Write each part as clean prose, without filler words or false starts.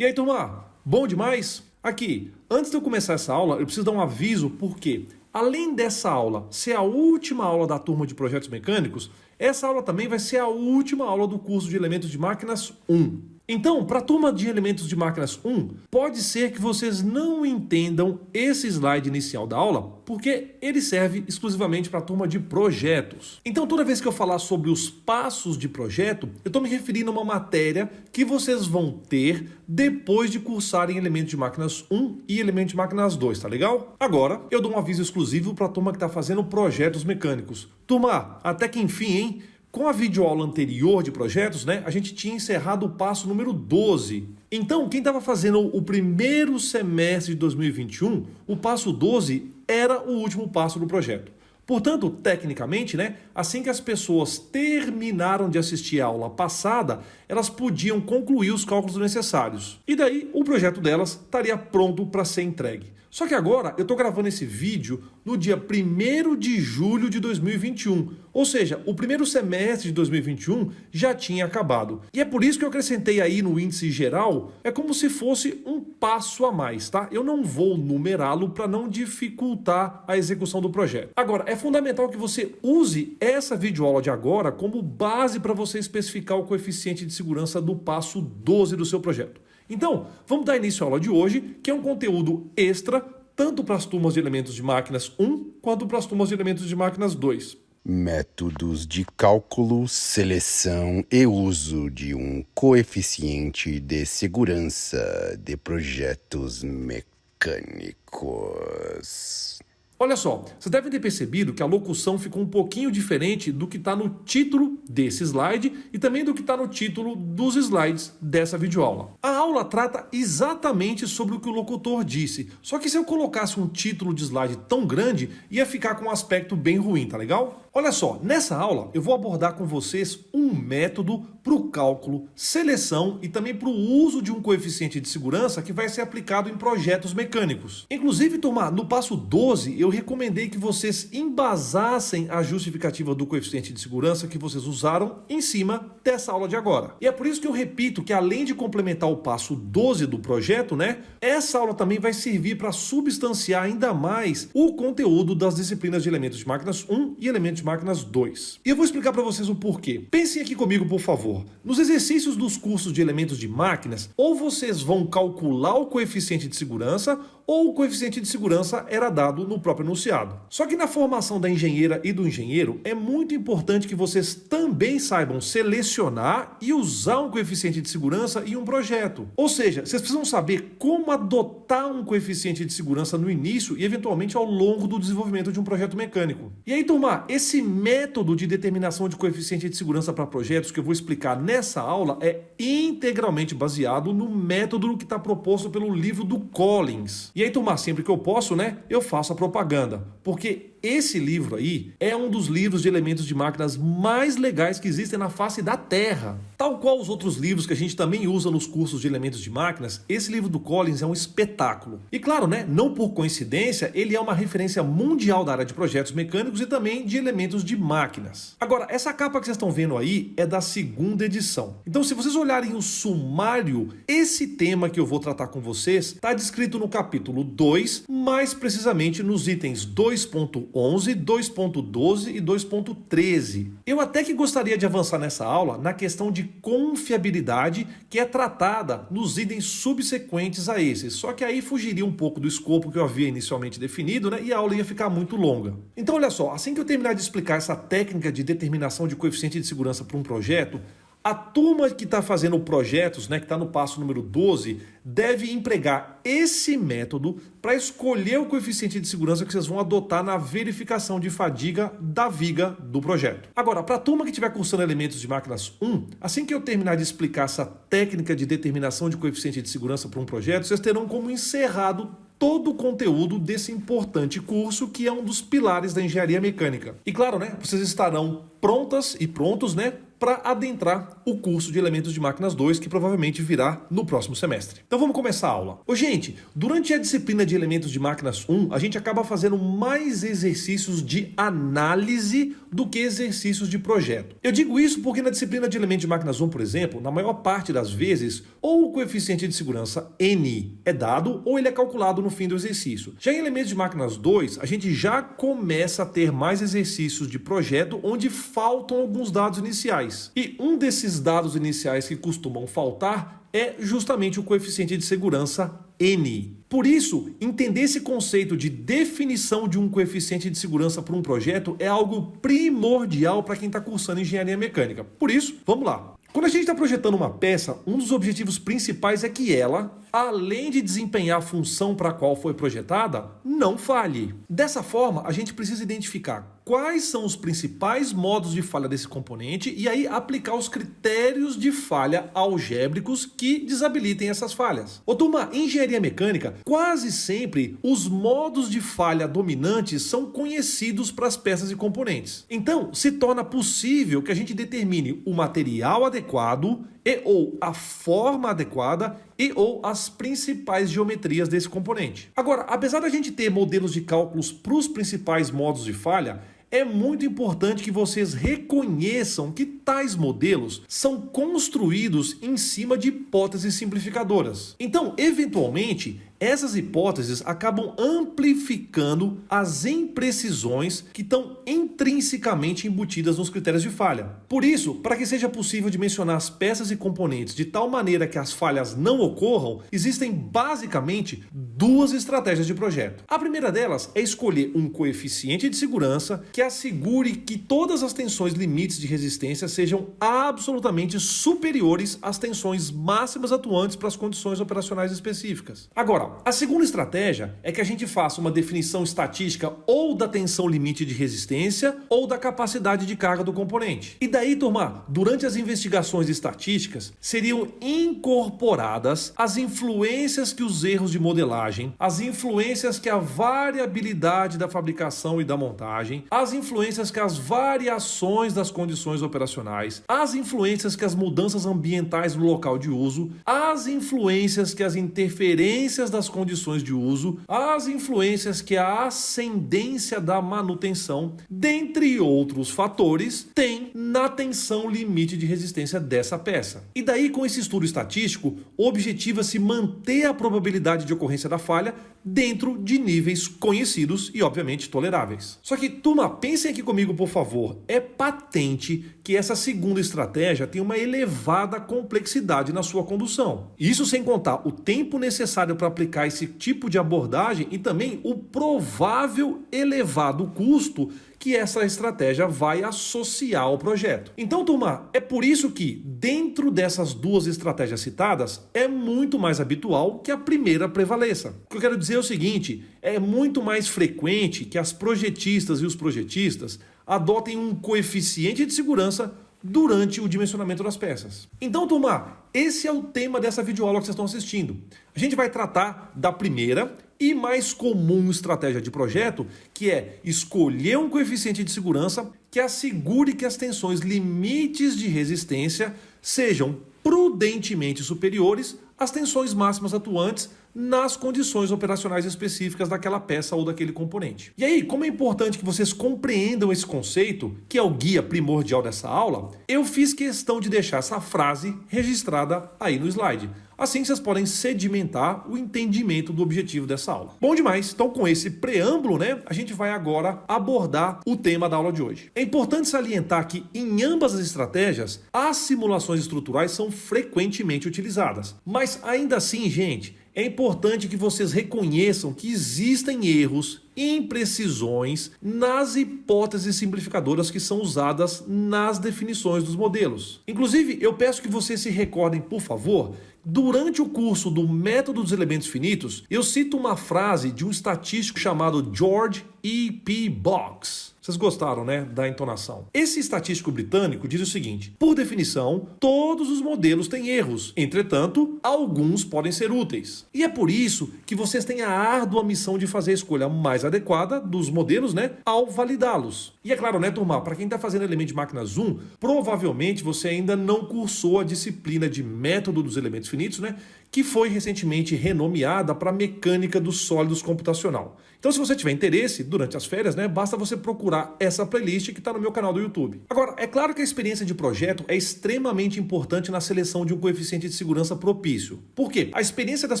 E aí, turma, bom demais? Aqui, antes de eu começar essa aula, eu preciso dar um aviso porque, além dessa aula ser a última aula da turma de projetos mecânicos, essa aula também vai ser a última aula do curso de Elementos de Máquinas 1. Então, para a turma de Elementos de Máquinas 1, pode ser que vocês não entendam esse slide inicial da aula, porque ele serve exclusivamente para a turma de projetos. Então, toda vez que eu falar sobre os passos de projeto, eu estou me referindo a uma matéria que vocês vão ter depois de cursarem Elementos de Máquinas 1 e Elementos de Máquinas 2, tá legal? Agora, eu dou um aviso exclusivo para a turma que está fazendo projetos mecânicos. Turma, até que enfim, hein? Com a videoaula anterior de projetos, né, a gente tinha encerrado o passo número 12. Então, quem estava fazendo o primeiro semestre de 2021, o passo 12 era o último passo do projeto. Portanto, tecnicamente, né, assim que as pessoas terminaram de assistir a aula passada, elas podiam concluir os cálculos necessários. E daí, o projeto delas estaria pronto para ser entregue. Só que agora eu estou gravando esse vídeo no dia 1º de julho de 2021. Ou seja, o primeiro semestre de 2021 já tinha acabado. E é por isso que eu acrescentei aí no índice geral, é como se fosse um passo a mais, tá? Eu não vou numerá-lo para não dificultar a execução do projeto. Agora, é fundamental que você use essa videoaula de agora como base para você especificar o coeficiente de segurança do passo 12 do seu projeto. Então, vamos dar início à aula de hoje, que é um conteúdo extra, tanto para as turmas de Elementos de Máquinas 1, quanto para as turmas de Elementos de Máquinas 2. Métodos de cálculo, seleção e uso de um coeficiente de segurança de projetos mecânicos. Olha só, vocês devem ter percebido que a locução ficou um pouquinho diferente do que está no título desse slide e também do que está no título dos slides dessa videoaula. A aula trata exatamente sobre o que o locutor disse, só que se eu colocasse um título de slide tão grande, ia ficar com um aspecto bem ruim, tá legal? Olha só, nessa aula eu vou abordar com vocês um método para o cálculo, seleção e também para o uso de um coeficiente de segurança que vai ser aplicado em projetos mecânicos. Inclusive, turma, no passo 12 eu recomendei que vocês embasassem a justificativa do coeficiente de segurança que vocês usaram em cima dessa aula de agora. E é por isso que eu repito que além de complementar o passo 12 do projeto, né, essa aula também vai servir para substanciar ainda mais o conteúdo das disciplinas de Elementos de Máquinas 1 e Elementos de Máquinas 2. E eu vou explicar para vocês o porquê. Pensem aqui comigo, por favor. Nos exercícios dos cursos de Elementos de Máquinas, ou vocês vão calcular o coeficiente de segurança, ou o coeficiente de segurança era dado no próprio enunciado. Só que na formação da engenheira e do engenheiro, é muito importante que vocês também saibam selecionar e usar um coeficiente de segurança em um projeto. Ou seja, vocês precisam saber como adotar um coeficiente de segurança no início e eventualmente ao longo do desenvolvimento de um projeto mecânico. E aí, turma, esse método de determinação de coeficiente de segurança para projetos que eu vou explicar nessa aula é integralmente baseado no método que está proposto pelo livro do Collins. E aí, turma, sempre que eu posso, né, eu faço a propaganda, porque esse livro aí é um dos livros de elementos de máquinas mais legais que existem na face da Terra. Tal qual os outros livros que a gente também usa nos cursos de elementos de máquinas, esse livro do Collins é um espetáculo. E claro, né, não por coincidência, ele é uma referência mundial da área de projetos mecânicos e também de elementos de máquinas. Agora, essa capa que vocês estão vendo aí é da 2ª edição. Então, se vocês olharem o sumário, esse tema que eu vou tratar com vocês está descrito no capítulo 2, mais precisamente nos itens 2.11, 2.12 e 2.13. Eu até que gostaria de avançar nessa aula na questão de confiabilidade que é tratada nos itens subsequentes a esses, só que aí fugiria um pouco do escopo que eu havia inicialmente definido, né, e a aula ia ficar muito longa. Então olha só, assim que eu terminar de explicar essa técnica de determinação de coeficiente de segurança para um projeto, a turma que está fazendo projetos, né, que está no passo número 12, deve empregar esse método para escolher o coeficiente de segurança que vocês vão adotar na verificação de fadiga da viga do projeto. Agora, para a turma que estiver cursando Elementos de Máquinas 1, assim que eu terminar de explicar essa técnica de determinação de coeficiente de segurança para um projeto, vocês terão como encerrado todo o conteúdo desse importante curso que é um dos pilares da engenharia mecânica. E claro, né, vocês estarão prontas e prontos, né, para adentrar o curso de Elementos de Máquinas 2, que provavelmente virá no próximo semestre. Então vamos começar a aula. Gente, durante a disciplina de Elementos de Máquinas 1, a gente acaba fazendo mais exercícios de análise do que exercícios de projeto. Eu digo isso porque na disciplina de Elementos de Máquinas 1, por exemplo, na maior parte das vezes, ou o coeficiente de segurança N é dado, ou ele é calculado no fim do exercício. Já em Elementos de Máquinas 2, a gente já começa a ter mais exercícios de projeto onde faltam alguns dados iniciais. E um desses dados iniciais que costumam faltar é justamente o coeficiente de segurança N. Por isso, entender esse conceito de definição de um coeficiente de segurança para um projeto é algo primordial para quem está cursando engenharia mecânica. Por isso, vamos lá. Quando a gente está projetando uma peça, um dos objetivos principais é que ela, além de desempenhar a função para a qual foi projetada, não falhe. Dessa forma, a gente precisa identificar quais são os principais modos de falha desse componente e aí aplicar os critérios de falha algébricos que desabilitem essas falhas. Ô turma, em engenharia mecânica, quase sempre os modos de falha dominantes são conhecidos para as peças e componentes. Então, se torna possível que a gente determine o material adequado e ou a forma adequada e ou as principais geometrias desse componente. Agora, apesar da gente ter modelos de cálculos para os principais modos de falha, é muito importante que vocês reconheçam que tais modelos são construídos em cima de hipóteses simplificadoras. Então, eventualmente, essas hipóteses acabam amplificando as imprecisões que estão intrinsecamente embutidas nos critérios de falha. Por isso, para que seja possível dimensionar as peças e componentes de tal maneira que as falhas não ocorram, existem basicamente duas estratégias de projeto. A primeira delas é escolher um coeficiente de segurança que assegure que todas as tensões limites de resistência sejam absolutamente superiores às tensões máximas atuantes para as condições operacionais específicas. Agora, a segunda estratégia é que a gente faça uma definição estatística ou da tensão limite de resistência ou da capacidade de carga do componente. E daí, turma, durante as investigações estatísticas, seriam incorporadas as influências que os erros de modelagem, as influências que a variabilidade da fabricação e da montagem, as influências que as variações das condições operacionais, as influências que as mudanças ambientais no local de uso, as influências que as interferências das condições de uso, as influências que a ascendência da manutenção, dentre outros fatores, tem na tensão limite de resistência dessa peça. E daí, com esse estudo estatístico, objetiva-se manter a probabilidade de ocorrência da falha dentro de níveis conhecidos e, obviamente, toleráveis. Só que, turma, pensem aqui comigo, por favor. É patente que essa segunda estratégia tem uma elevada complexidade na sua condução. Isso sem contar o tempo necessário para aplicar esse tipo de abordagem e também o provável elevado custo que essa estratégia vai associar ao projeto. Então, turma, é por isso que, dentro dessas duas estratégias citadas, é muito mais habitual que a primeira prevaleça. O que eu quero dizer é o seguinte, é muito mais frequente que as projetistas e os projetistas adotem um coeficiente de segurança durante o dimensionamento das peças. Então, turma, esse é o tema dessa videoaula que vocês estão assistindo. A gente vai tratar da primeira e mais comum estratégia de projeto, que é escolher um coeficiente de segurança que assegure que as tensões limites de resistência sejam prudentemente superiores às tensões máximas atuantes nas condições operacionais específicas daquela peça ou daquele componente. E aí, como é importante que vocês compreendam esse conceito, que é o guia primordial dessa aula, eu fiz questão de deixar essa frase registrada aí no slide. Assim vocês podem sedimentar o entendimento do objetivo dessa aula. Bom demais, então com esse preâmbulo, a gente vai agora abordar o tema da aula de hoje. É importante salientar que em ambas as estratégias, as simulações estruturais são frequentemente utilizadas. Mas ainda assim, gente, é importante que vocês reconheçam que existem erros e imprecisões nas hipóteses simplificadoras que são usadas nas definições dos modelos. Inclusive, eu peço que vocês se recordem, por favor, durante o curso do Método dos Elementos Finitos, eu cito uma frase de um estatístico chamado George E.P. Box. Vocês gostaram, né, da entonação? Esse estatístico britânico diz o seguinte: por definição, todos os modelos têm erros. Entretanto, alguns podem ser úteis. E é por isso que vocês têm a árdua missão de fazer a escolha mais adequada dos modelos, né, ao validá-los. E é claro, né, turma, para quem está fazendo Elemento de Máquinas 1, provavelmente você ainda não cursou a disciplina de método dos elementos finitos, né, que foi recentemente renomeada para mecânica dos sólidos computacional. Então, se você tiver interesse, durante as férias, né, basta você procurar essa playlist que está no meu canal do YouTube. Agora, é claro que a experiência de projeto é extremamente importante na seleção de um coeficiente de segurança propício. Por quê? A experiência das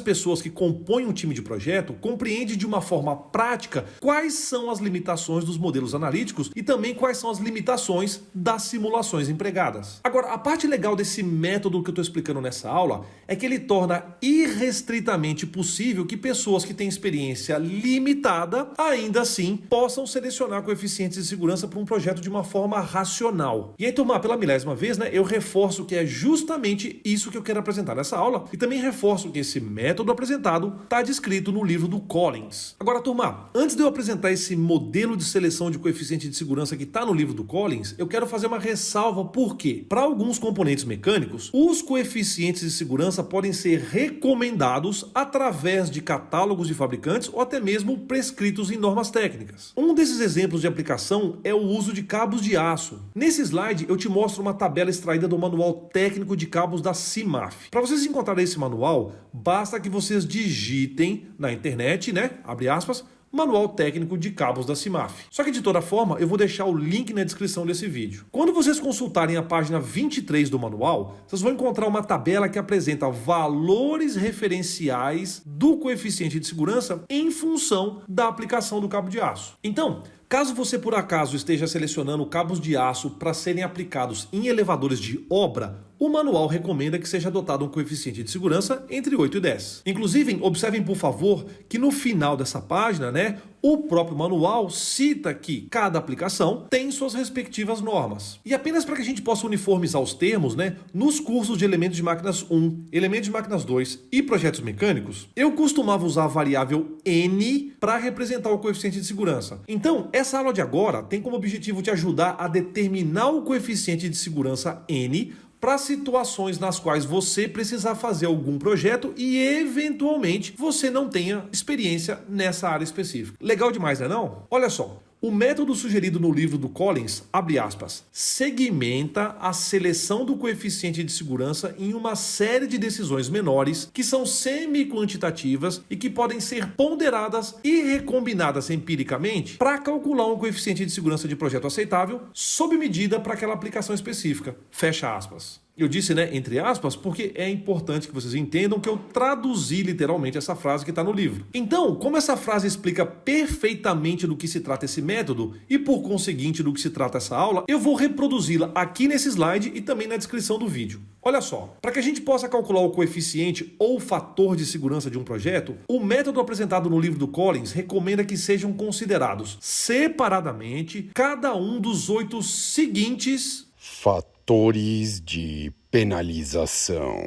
pessoas que compõem um time de projeto compreende de uma forma prática quais são as limitações dos modelos analíticos e também quais são as limitações das simulações empregadas. Agora, a parte legal desse método que eu estou explicando nessa aula é que ele torna irrestritamente possível que pessoas que têm experiência limitada ainda assim possam selecionar coeficientes de segurança para um projeto de uma forma racional. E aí, turma, pela milésima vez, né, eu reforço que é justamente isso que eu quero apresentar nessa aula e também reforço que esse método apresentado está descrito no livro do Collins. Agora, turma, antes de eu apresentar esse modelo de seleção de coeficiente de segurança que está no livro do Collins, eu quero fazer uma ressalva porque, para alguns componentes mecânicos, os coeficientes de segurança podem ser recomendados através de catálogos de fabricantes ou até mesmo prescritos em normas técnicas. Um desses exemplos de aplicação é o uso de cabos de aço. Nesse slide eu te mostro uma tabela extraída do manual técnico de cabos da CIMAF. Para vocês encontrarem esse manual, basta que vocês digitem na internet, né, abre aspas, Manual Técnico de Cabos da CIMAF. Só que de toda forma, eu vou deixar o link na descrição desse vídeo. Quando vocês consultarem a página 23 do manual, vocês vão encontrar uma tabela que apresenta valores referenciais do coeficiente de segurança em função da aplicação do cabo de aço. Então, caso você por acaso esteja selecionando cabos de aço para serem aplicados em elevadores de obra, o manual recomenda que seja adotado um coeficiente de segurança entre 8 e 10. Inclusive, observem por favor que no final dessa página, né, o próprio manual cita que cada aplicação tem suas respectivas normas. E apenas para que a gente possa uniformizar os termos, né, nos cursos de Elementos de Máquinas 1, Elementos de Máquinas 2 e Projetos Mecânicos, eu costumava usar a variável N para representar o coeficiente de segurança. Então, essa aula de agora tem como objetivo te ajudar a determinar o coeficiente de segurança N para situações nas quais você precisar fazer algum projeto e eventualmente você não tenha experiência nessa área específica. Legal demais, né não? Olha só. O método sugerido no livro do Collins, abre aspas, segmenta a seleção do coeficiente de segurança em uma série de decisões menores que são semi-quantitativas e que podem ser ponderadas e recombinadas empiricamente para calcular um coeficiente de segurança de projeto aceitável sob medida para aquela aplicação específica. Fecha aspas. Eu disse, né, entre aspas, porque é importante que vocês entendam que eu traduzi literalmente essa frase que está no livro. Então, como essa frase explica perfeitamente do que se trata esse método e, por conseguinte, do que se trata essa aula, eu vou reproduzi-la aqui nesse slide e também na descrição do vídeo. Olha só, para que a gente possa calcular o coeficiente ou fator de segurança de um projeto, o método apresentado no livro do Collins recomenda que sejam considerados separadamente cada um dos 8 seguintes fatores de penalização.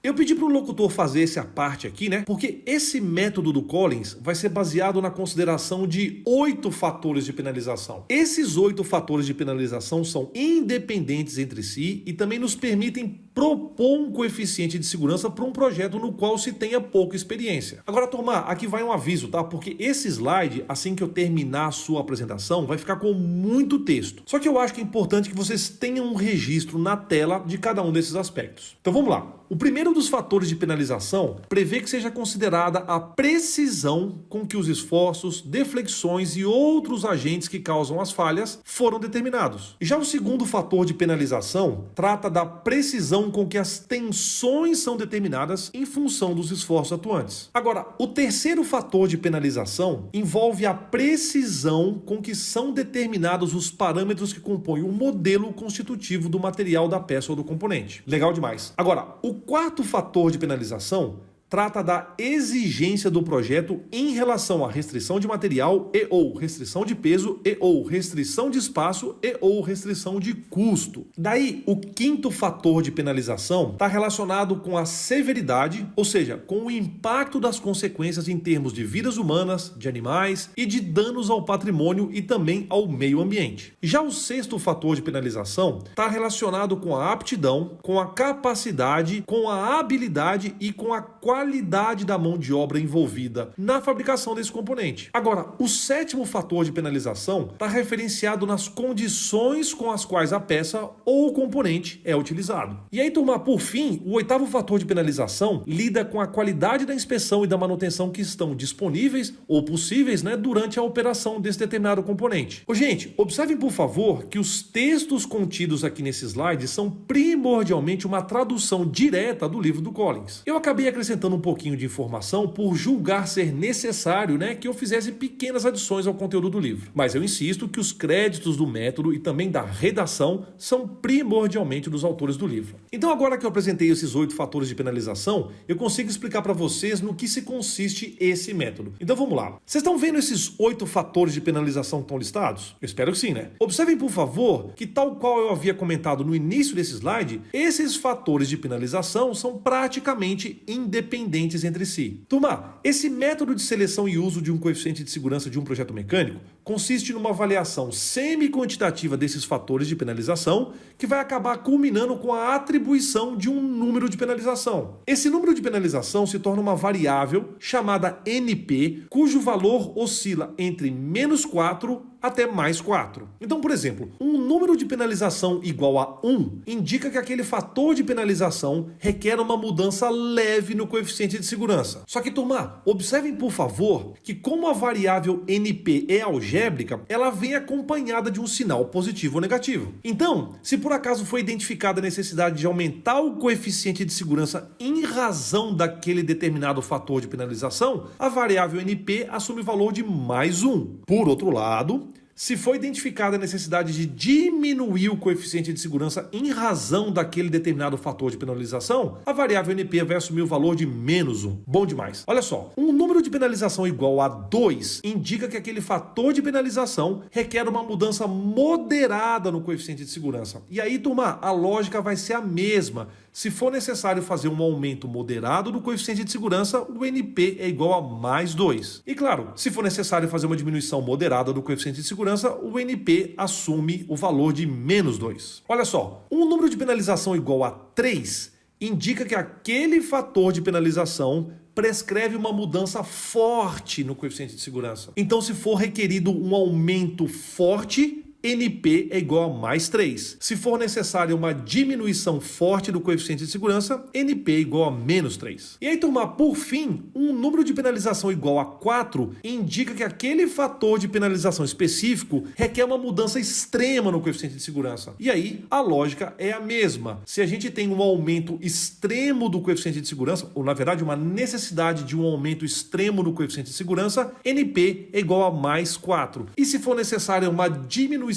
Eu pedi para o locutor fazer essa parte aqui, né? Porque esse método do Collins vai ser baseado na consideração de 8 fatores de penalização. Esses 8 fatores de penalização são independentes entre si e também nos permitem propor um coeficiente de segurança para um projeto no qual se tenha pouca experiência. Agora, turma, aqui vai um aviso, tá? Porque esse slide, assim que eu terminar a sua apresentação, vai ficar com muito texto. Só que eu acho que é importante que vocês tenham um registro na tela de cada um desses aspectos. Então vamos lá. O primeiro dos fatores de penalização prevê que seja considerada a precisão com que os esforços, deflexões e outros agentes que causam as falhas foram determinados. Já o segundo fator de penalização trata da precisão com que as tensões são determinadas em função dos esforços atuantes. Agora, o terceiro fator de penalização envolve a precisão com que são determinados os parâmetros que compõem o modelo constitutivo do material da peça ou do componente. Legal demais. Agora, o quarto fator de penalização trata da exigência do projeto em relação à restrição de material e ou restrição de peso e ou restrição de espaço e ou restrição de custo. Daí, o quinto fator de penalização está relacionado com a severidade, ou seja, com o impacto das consequências em termos de vidas humanas, de animais e de danos ao patrimônio e também ao meio ambiente. Já o sexto fator de penalização está relacionado com a aptidão, com a capacidade, com a habilidade e com a qualidade da mão de obra envolvida na fabricação desse componente. Agora, o sétimo fator de penalização está referenciado nas condições com as quais a peça ou o componente é utilizado. E aí, turma, por fim, o oitavo fator de penalização lida com a qualidade da inspeção e da manutenção que estão disponíveis ou possíveis, durante a operação desse determinado componente. Gente, observem por favor que os textos contidos aqui nesse slide são primordialmente uma tradução direta do livro do Collins. Eu acabei acrescentando um pouquinho de informação por julgar ser necessário, que eu fizesse pequenas adições ao conteúdo do livro. Mas eu insisto que os créditos do método e também da redação são primordialmente dos autores do livro. Então, agora que eu apresentei esses 8 fatores de penalização, eu consigo explicar para vocês no que se consiste esse método. Então vamos lá. Vocês estão vendo esses 8 fatores de penalização que estão listados? Eu espero que sim, Observem, por favor, que tal qual eu havia comentado no início desse slide, esses fatores de penalização são praticamente independentes entre si. Turma, esse método de seleção e uso de um coeficiente de segurança de um projeto mecânico consiste numa avaliação semi-quantitativa desses fatores de penalização que vai acabar culminando com a atribuição de um número de penalização. Esse número de penalização se torna uma variável chamada NP, cujo valor oscila entre -4 até +4. Então, por exemplo, um número de penalização igual a 1 indica que aquele fator de penalização requer uma mudança leve no coeficiente de segurança. Só que, turma, observem por favor que como a variável NP é algébrica, ela vem acompanhada de um sinal positivo ou negativo. Então, se por acaso foi identificada a necessidade de aumentar o coeficiente de segurança em razão daquele determinado fator de penalização, a variável NP assume o valor de +1. Por outro lado, se foi identificada a necessidade de diminuir o coeficiente de segurança em razão daquele determinado fator de penalização, a variável NP vai assumir o valor de -1. Bom demais. Olha só, um número de penalização igual a 2 indica que aquele fator de penalização requer uma mudança moderada no coeficiente de segurança. E aí, turma, a lógica vai ser a mesma. Se for necessário fazer um aumento moderado do coeficiente de segurança, o NP é igual a +2. E claro, se for necessário fazer uma diminuição moderada do coeficiente de segurança, o NP assume o valor de -2. Olha só, um número de penalização igual a 3 indica que aquele fator de penalização prescreve uma mudança forte no coeficiente de segurança. Então, se for requerido um aumento forte, NP é igual a +3. Se for necessária uma diminuição forte do coeficiente de segurança, NP é igual a -3. E aí, turma, por fim, um número de penalização igual a 4 indica que aquele fator de penalização específico requer uma mudança extrema no coeficiente de segurança. E aí, a lógica é a mesma. Se a gente tem um aumento extremo do coeficiente de segurança, ou na verdade uma necessidade de um aumento extremo no coeficiente de segurança, NP é igual a +4. E se for necessária uma diminuição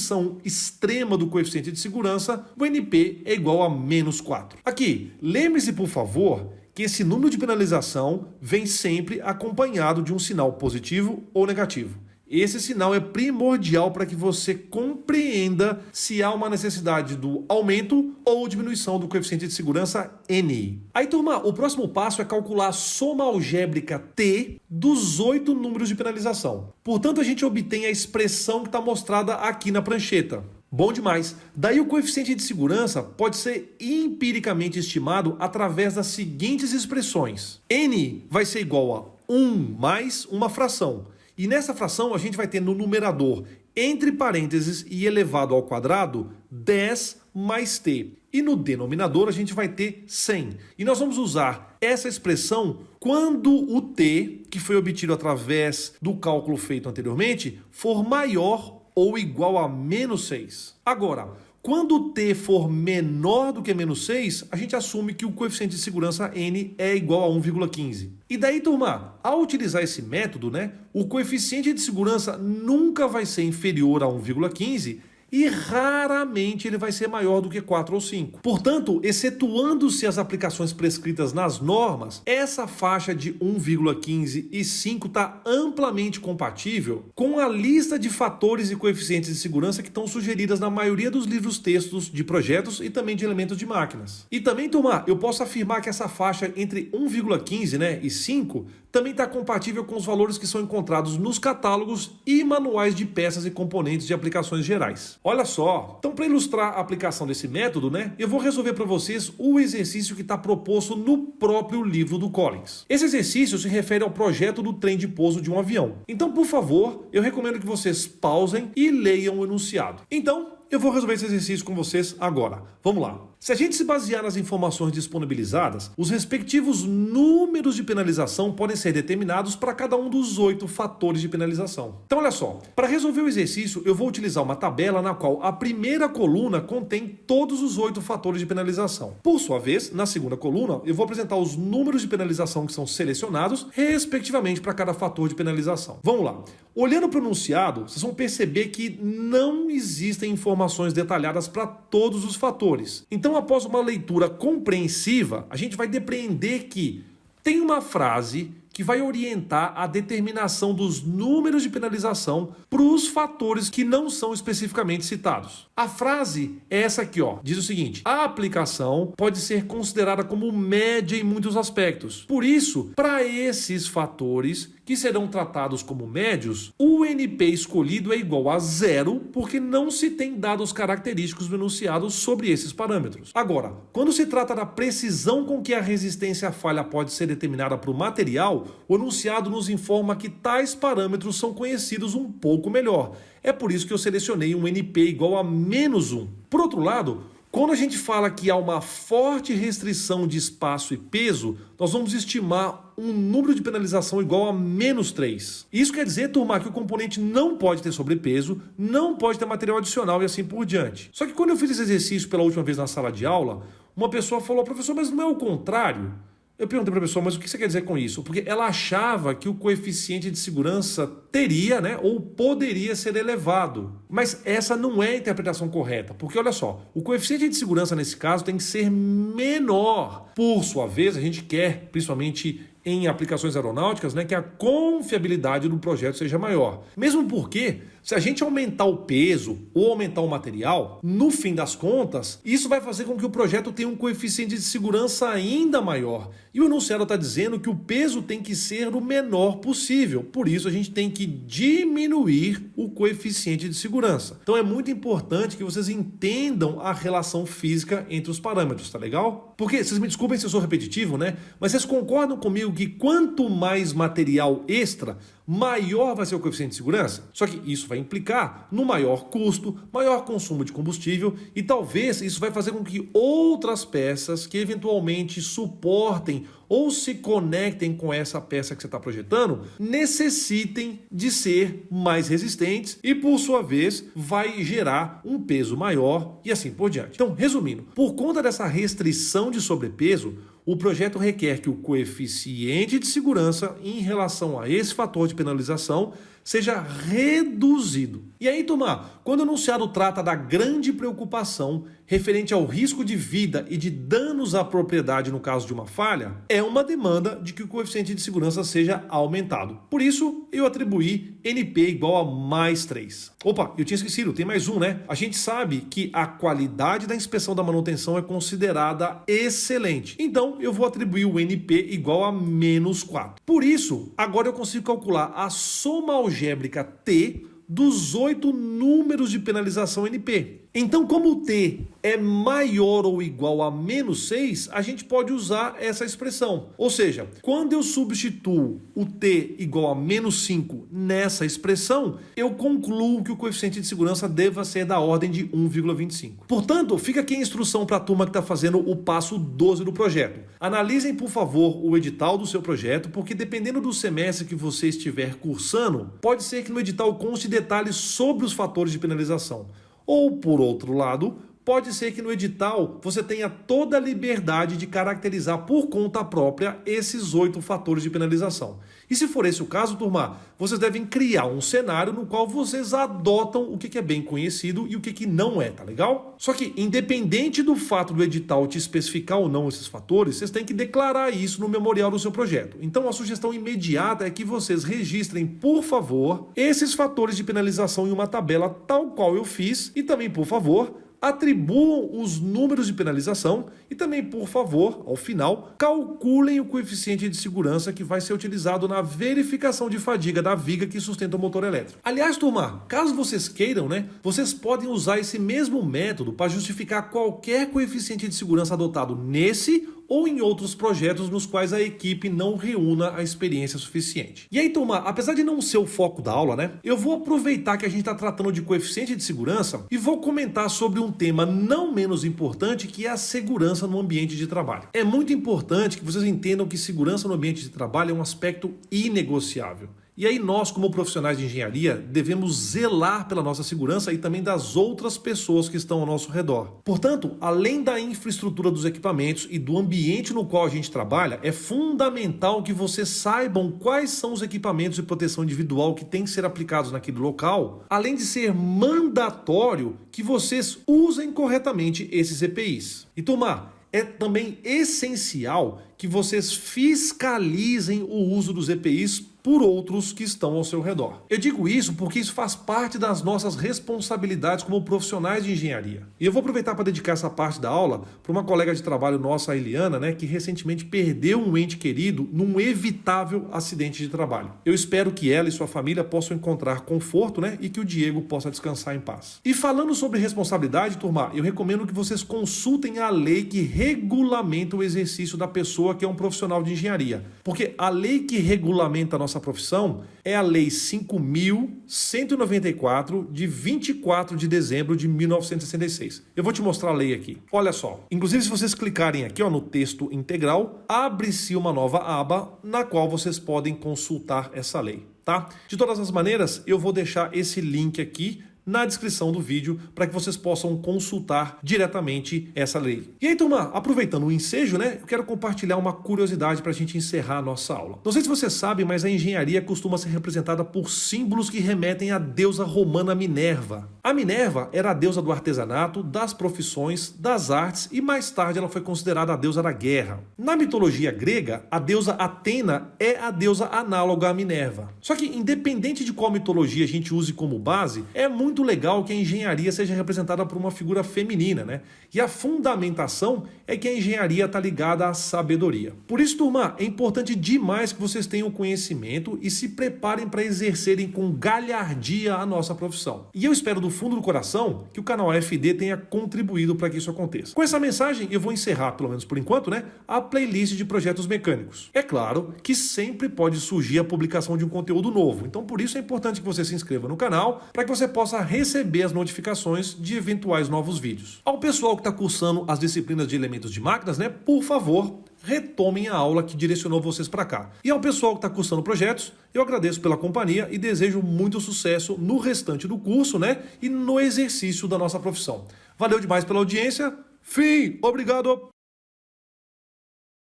extrema do coeficiente de segurança, o NP é igual a -4. Aqui, lembre-se por favor que esse número de penalização vem sempre acompanhado de um sinal positivo ou negativo. Esse sinal é primordial para que você compreenda se há uma necessidade do aumento ou diminuição do coeficiente de segurança N. Aí, turma, o próximo passo é calcular a soma algébrica T dos 8 números de penalização. Portanto, a gente obtém a expressão que está mostrada aqui na prancheta. Bom demais. Daí o coeficiente de segurança pode ser empiricamente estimado através das seguintes expressões. N vai ser igual a 1 mais uma fração. E nessa fração a gente vai ter no numerador, entre parênteses e elevado ao quadrado, 10 mais t. E no denominador a gente vai ter 100. E nós vamos usar essa expressão quando o t, que foi obtido através do cálculo feito anteriormente, for maior ou igual a -6. Agora, quando o t for menor do que -6, a gente assume que o coeficiente de segurança N é igual a 1,15. E daí, turma, ao utilizar esse método, o coeficiente de segurança nunca vai ser inferior a 1,15 e raramente ele vai ser maior do que 4 ou 5. Portanto, excetuando-se as aplicações prescritas nas normas, essa faixa de 1,15 e 5 está amplamente compatível com a lista de fatores e coeficientes de segurança que estão sugeridas na maioria dos livros textos de projetos e também de elementos de máquinas. E também, turma, eu posso afirmar que essa faixa entre 1,15, e 5 também está compatível com os valores que são encontrados nos catálogos e manuais de peças e componentes de aplicações gerais. Olha só, então para ilustrar a aplicação desse método, eu vou resolver para vocês o exercício que está proposto no próprio livro do Collins. Esse exercício se refere ao projeto do trem de pouso de um avião. Então, por favor, eu recomendo que vocês pausem e leiam o enunciado. Então, eu vou resolver esse exercício com vocês agora. Vamos lá. Se a gente se basear nas informações disponibilizadas, os respectivos números de penalização podem ser determinados para cada um dos 8 fatores de penalização. Então, olha só. Para resolver o exercício, eu vou utilizar uma tabela na qual a primeira coluna contém todos os 8 fatores de penalização. Por sua vez, na segunda coluna, eu vou apresentar os números de penalização que são selecionados, respectivamente, para cada fator de penalização. Vamos lá. Olhando para o enunciado, vocês vão perceber que não existem informações detalhadas para todos os fatores. Então, após uma leitura compreensiva, a gente vai depreender que tem uma frase que vai orientar a determinação dos números de penalização para os fatores que não são especificamente citados. A frase é essa aqui, diz o seguinte: a aplicação pode ser considerada como média em muitos aspectos. Por isso, para esses fatores que serão tratados como médios, o NP escolhido é igual a 0, porque não se tem dados característicos no enunciado sobre esses parâmetros. Agora, quando se trata da precisão com que a resistência à falha pode ser determinada para o material, o enunciado nos informa que tais parâmetros são conhecidos um pouco melhor. É por isso que eu selecionei um NP igual a -1. Por outro lado, quando a gente fala que há uma forte restrição de espaço e peso, nós vamos estimar um número de penalização igual a -3. Isso quer dizer, turma, que o componente não pode ter sobrepeso, não pode ter material adicional e assim por diante. Só que quando eu fiz esse exercício pela última vez na sala de aula, uma pessoa falou: professor, mas não é o contrário? Eu perguntei para a pessoa, mas o que você quer dizer com isso? Porque ela achava que o coeficiente de segurança teria, ou poderia ser elevado. Mas essa não é a interpretação correta, porque olha só, o coeficiente de segurança nesse caso tem que ser menor. Por sua vez, a gente quer, principalmente em aplicações aeronáuticas, que a confiabilidade do projeto seja maior. Mesmo porque, se a gente aumentar o peso ou aumentar o material, no fim das contas, isso vai fazer com que o projeto tenha um coeficiente de segurança ainda maior. E o enunciado está dizendo que o peso tem que ser o menor possível. Por isso, a gente tem que diminuir o coeficiente de segurança. Então, é muito importante que vocês entendam a relação física entre os parâmetros, tá legal? Porque, vocês me desculpem se eu sou repetitivo, mas vocês concordam comigo que quanto mais material extra, maior vai ser o coeficiente de segurança? Só que isso vai implicar no maior custo, maior consumo de combustível e talvez isso vai fazer com que outras peças que eventualmente suportem ou se conectem com essa peça que você está projetando, necessitem de ser mais resistentes e, por sua vez, vai gerar um peso maior e assim por diante. Então, resumindo, por conta dessa restrição de sobrepeso, o projeto requer que o coeficiente de segurança em relação a esse fator de penalização seja reduzido. E aí, turma, quando o enunciado trata da grande preocupação referente ao risco de vida e de danos à propriedade no caso de uma falha, é uma demanda de que o coeficiente de segurança seja aumentado. Por isso, eu atribuí NP igual a +3. Opa, eu tinha esquecido, tem mais um, A gente sabe que a qualidade da inspeção da manutenção é considerada excelente. Então, eu vou atribuir o NP igual a -4. Por isso, agora eu consigo calcular a soma algébrica T dos 8 números de penalização NP. Então, como o T é maior ou igual a -6, a gente pode usar essa expressão. Ou seja, quando eu substituo o T igual a -5 nessa expressão, eu concluo que o coeficiente de segurança deva ser da ordem de 1,25. Portanto, fica aqui a instrução para a turma que está fazendo o passo 12 do projeto. Analisem, por favor, o edital do seu projeto, porque dependendo do semestre que você estiver cursando, pode ser que no edital conste detalhes sobre os fatores de penalização. Ou, por outro lado, pode ser que no edital você tenha toda a liberdade de caracterizar por conta própria esses 8 fatores de penalização. E se for esse o caso, turma, vocês devem criar um cenário no qual vocês adotam o que é bem conhecido e o que não é, tá legal? Só que, independente do fato do edital te especificar ou não esses fatores, vocês têm que declarar isso no memorial do seu projeto. Então, a sugestão imediata é que vocês registrem, por favor, esses fatores de penalização em uma tabela tal qual eu fiz e também, por favor, atribuam os números de penalização e também, por favor, ao final, calculem o coeficiente de segurança que vai ser utilizado na verificação de fadiga da viga que sustenta o motor elétrico. Aliás, turma, caso vocês queiram, vocês podem usar esse mesmo método para justificar qualquer coeficiente de segurança adotado nesse ou em outros projetos nos quais a equipe não reúna a experiência suficiente. E aí, turma, apesar de não ser o foco da aula, eu vou aproveitar que a gente está tratando de coeficiente de segurança e vou comentar sobre um tema não menos importante, que é a segurança no ambiente de trabalho. É muito importante que vocês entendam que segurança no ambiente de trabalho é um aspecto inegociável. E aí nós, como profissionais de engenharia, devemos zelar pela nossa segurança e também das outras pessoas que estão ao nosso redor. Portanto, além da infraestrutura dos equipamentos e do ambiente no qual a gente trabalha, é fundamental que vocês saibam quais são os equipamentos de proteção individual que têm que ser aplicados naquele local, além de ser mandatório que vocês usem corretamente esses EPIs. E turma, é também essencial que vocês fiscalizem o uso dos EPIs por outros que estão ao seu redor. Eu digo isso porque isso faz parte das nossas responsabilidades como profissionais de engenharia. E eu vou aproveitar para dedicar essa parte da aula para uma colega de trabalho nossa, a Eliana, que recentemente perdeu um ente querido num evitável acidente de trabalho. Eu espero que ela e sua família possam encontrar conforto, e que o Diego possa descansar em paz. E falando sobre responsabilidade, turma, eu recomendo que vocês consultem a lei que regulamenta o exercício da pessoa que é um profissional de engenharia. Porque a lei que regulamenta a nossa profissão é a Lei 5.194, de 24 de dezembro de 1966. Eu vou te mostrar a lei aqui. Olha só. Inclusive, se vocês clicarem aqui no texto integral, abre-se uma nova aba na qual vocês podem consultar essa lei. Tá? De todas as maneiras, eu vou deixar esse link aqui na descrição do vídeo para que vocês possam consultar diretamente essa lei. E aí, turma, aproveitando o ensejo, eu quero compartilhar uma curiosidade para a gente encerrar a nossa aula. Não sei se você sabe, mas a engenharia costuma ser representada por símbolos que remetem à deusa romana Minerva. A Minerva era a deusa do artesanato, das profissões, das artes e mais tarde ela foi considerada a deusa da guerra. Na mitologia grega, a deusa Atena é a deusa análoga à Minerva. Só que, independente de qual mitologia a gente use como base, é muito legal que a engenharia seja representada por uma figura feminina, E a fundamentação é que a engenharia está ligada à sabedoria. Por isso, turma, é importante demais que vocês tenham conhecimento e se preparem para exercerem com galhardia a nossa profissão. E eu espero do fundo do coração que o canal AFD tenha contribuído para que isso aconteça. Com essa mensagem, eu vou encerrar, pelo menos por enquanto, a playlist de projetos mecânicos. É claro que sempre pode surgir a publicação de um conteúdo novo, então por isso é importante que você se inscreva no canal para que você possa receber as notificações de eventuais novos vídeos. Ao pessoal que está cursando as disciplinas de elementos de máquinas, por favor, retomem a aula que direcionou vocês para cá. E ao pessoal que está cursando projetos, eu agradeço pela companhia e desejo muito sucesso no restante do curso, e no exercício da nossa profissão. Valeu demais pela audiência. Fim! Obrigado!